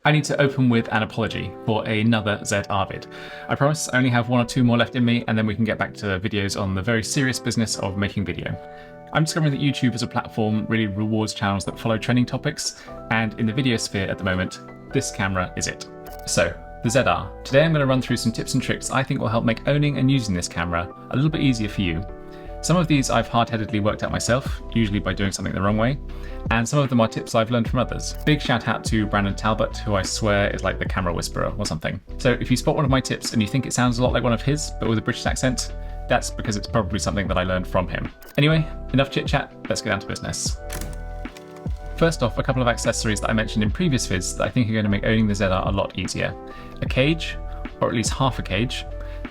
I need to open with an apology for another ZR vid. I promise I only have 1 or 2 more left in me, and then we can get back to videos on the very serious business of making video. I'm discovering that YouTube as a platform really rewards channels that follow trending topics, and in the video sphere at the moment, this camera is it. So, the ZR. Today I'm going to run through some tips and tricks I think will help make owning and using this camera a little bit easier for you. Some of these I've hard-headedly worked out myself, usually by doing something the wrong way, and some of them are tips I've learned from others. Big shout out to Brandon Talbot, who I swear is like the camera whisperer or something. So if you spot one of my tips and you think it sounds a lot like one of his, but with a British accent, that's because it's probably something that I learned from him. Anyway, enough chit chat, let's get down to business. First off, a couple of accessories that I mentioned in previous vids that I think are going to make owning the ZR a lot easier. A cage, or at least half a cage.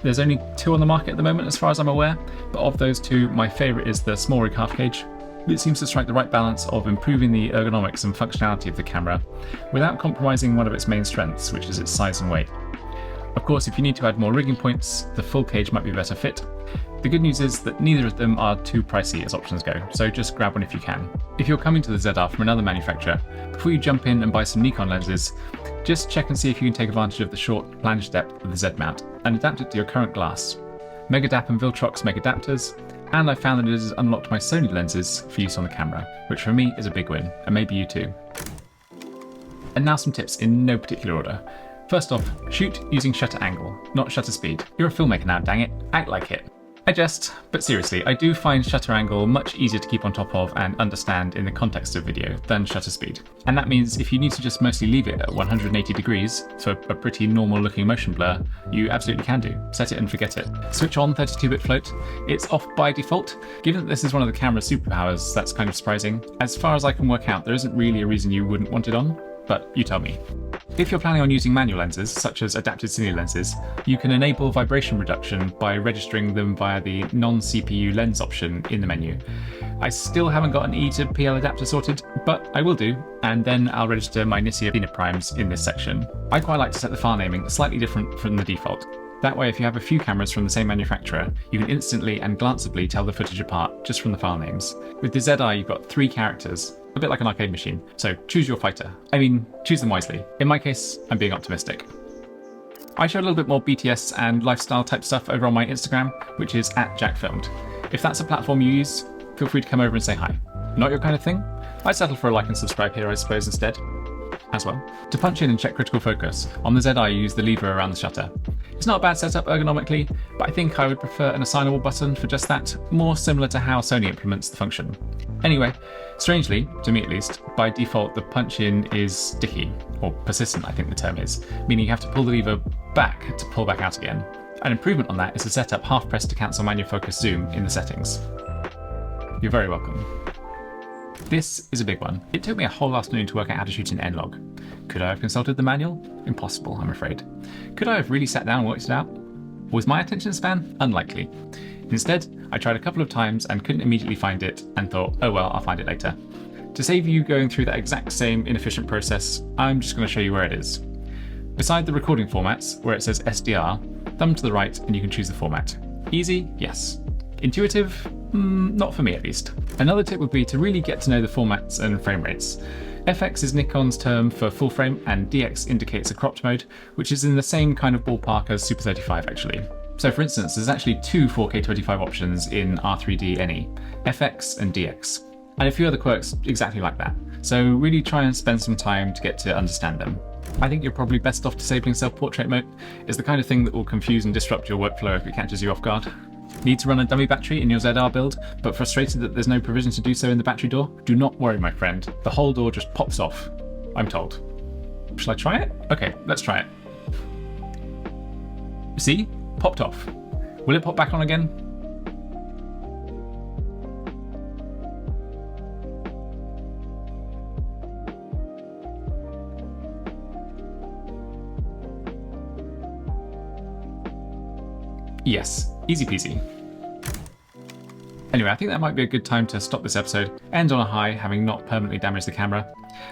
There's only 2 on the market at the moment as far as I'm aware, but of those 2, my favourite is the small rig half cage. It seems to strike the right balance of improving the ergonomics and functionality of the camera without compromising one of its main strengths, which is its size and weight. Of course, if you need to add more rigging points, the full cage might be a better fit. The good news is that neither of them are too pricey as options go, so just grab one if you can. If you're coming to the ZR from another manufacturer, before you jump in and buy some Nikon lenses, just check and see if you can take advantage of the short flange depth of the Z mount and adapt it to your current glass. Megadap and Viltrox make adapters, and I found that it has unlocked my Sony lenses for use on the camera, which for me is a big win, and maybe you too. And now some tips in no particular order. First off, shoot using shutter angle, not shutter speed. You're a filmmaker now, dang it, act like it. I jest, but seriously, I do find shutter angle much easier to keep on top of and understand in the context of video than shutter speed. And that means if you need to just mostly leave it at 180 degrees for a pretty normal looking motion blur, you absolutely can do. Set it and forget it. Switch on 32-bit float. It's off by default. Given that this is one of the camera's superpowers, that's kind of surprising. As far as I can work out, there isn't really a reason you wouldn't want it on, but you tell me. If you're planning on using manual lenses, such as adapted cine lenses, you can enable vibration reduction by registering them via the non-CPU lens option in the menu. I still haven't got an E to PL adapter sorted, but I will do, and then I'll register my Nissia Peanut primes in this section. I quite like to set the file naming slightly different from the default. That way, if you have a few cameras from the same manufacturer, you can instantly and glanceably tell the footage apart just from the file names. With the ZR, you've got 3 characters, a bit like an arcade machine, so choose your fighter. I mean, choose them wisely. In my case, I'm being optimistic. I share a little bit more BTS and lifestyle type stuff over on my Instagram, which is @JackFilmed. If that's a platform you use, feel free to come over and say hi. Not your kind of thing? I'd settle for a like and subscribe here, I suppose, instead. As well. To punch in and check critical focus, on the ZR you use the lever around the shutter. It's not a bad setup ergonomically, but I think I would prefer an assignable button for just that, more similar to how Sony implements the function. Anyway, strangely, to me at least, by default the punch in is sticky, or persistent I think the term is, meaning you have to pull the lever back to pull back out again. An improvement on that is to set up half press to cancel manual focus zoom in the settings. You're very welcome. This is a big one. It took me a whole afternoon to work out how to shoot in N-Log. Could I have consulted the manual? Impossible, I'm afraid. Could I have really sat down and worked it out? Was my attention span? Unlikely. Instead, I tried a couple of times and couldn't immediately find it and thought, oh well, I'll find it later. To save you going through that exact same inefficient process, I'm just going to show you where it is. Beside the recording formats, where it says SDR, thumb to the right and you can choose the format. Easy? Yes. Intuitive? Not for me at least. Another tip would be to really get to know the formats and frame rates. FX is Nikon's term for full frame and DX indicates a cropped mode, which is in the same kind of ballpark as Super 35 actually. So for instance, there's actually 2 4K 25 options in R3D NE, FX and DX, and a few other quirks exactly like that. So really try and spend some time to get to understand them. I think you're probably best off disabling self-portrait mode. It's the kind of thing that will confuse and disrupt your workflow if it catches you off guard. Need to run a dummy battery in your ZR build, but frustrated that there's no provision to do so in the battery door? Do not worry, my friend. The whole door just pops off, I'm told. Shall I try it? Okay, let's try it. See? Popped off. Will it pop back on again? Yes, easy peasy. Anyway, I think that might be a good time to stop this episode, end on a high, having not permanently damaged the camera.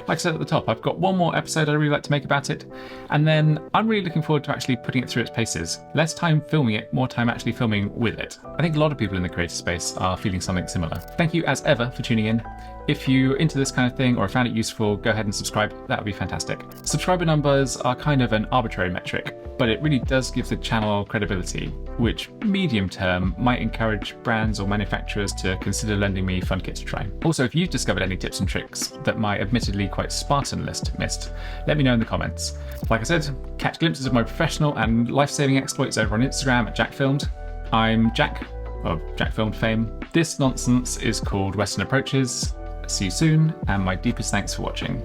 Like I said at the top, I've got one more episode I'd really like to make about it, and then I'm really looking forward to actually putting it through its paces. Less time filming it, more time actually filming with it. I think a lot of people in the creator space are feeling something similar. Thank you as ever for tuning in. If you're into this kind of thing or found it useful, go ahead and subscribe. That would be fantastic. Subscriber numbers are kind of an arbitrary metric, but it really does give the channel credibility, which medium term might encourage brands or manufacturers to consider lending me fun kit to try. Also, if you've discovered any tips and tricks that my admittedly quite Spartan list missed, let me know in the comments. Like I said, catch glimpses of my professional and life-saving exploits over on Instagram at JackFilmed. I'm Jack, of JackFilmed fame. This nonsense is called Western Approaches. See you soon, and my deepest thanks for watching.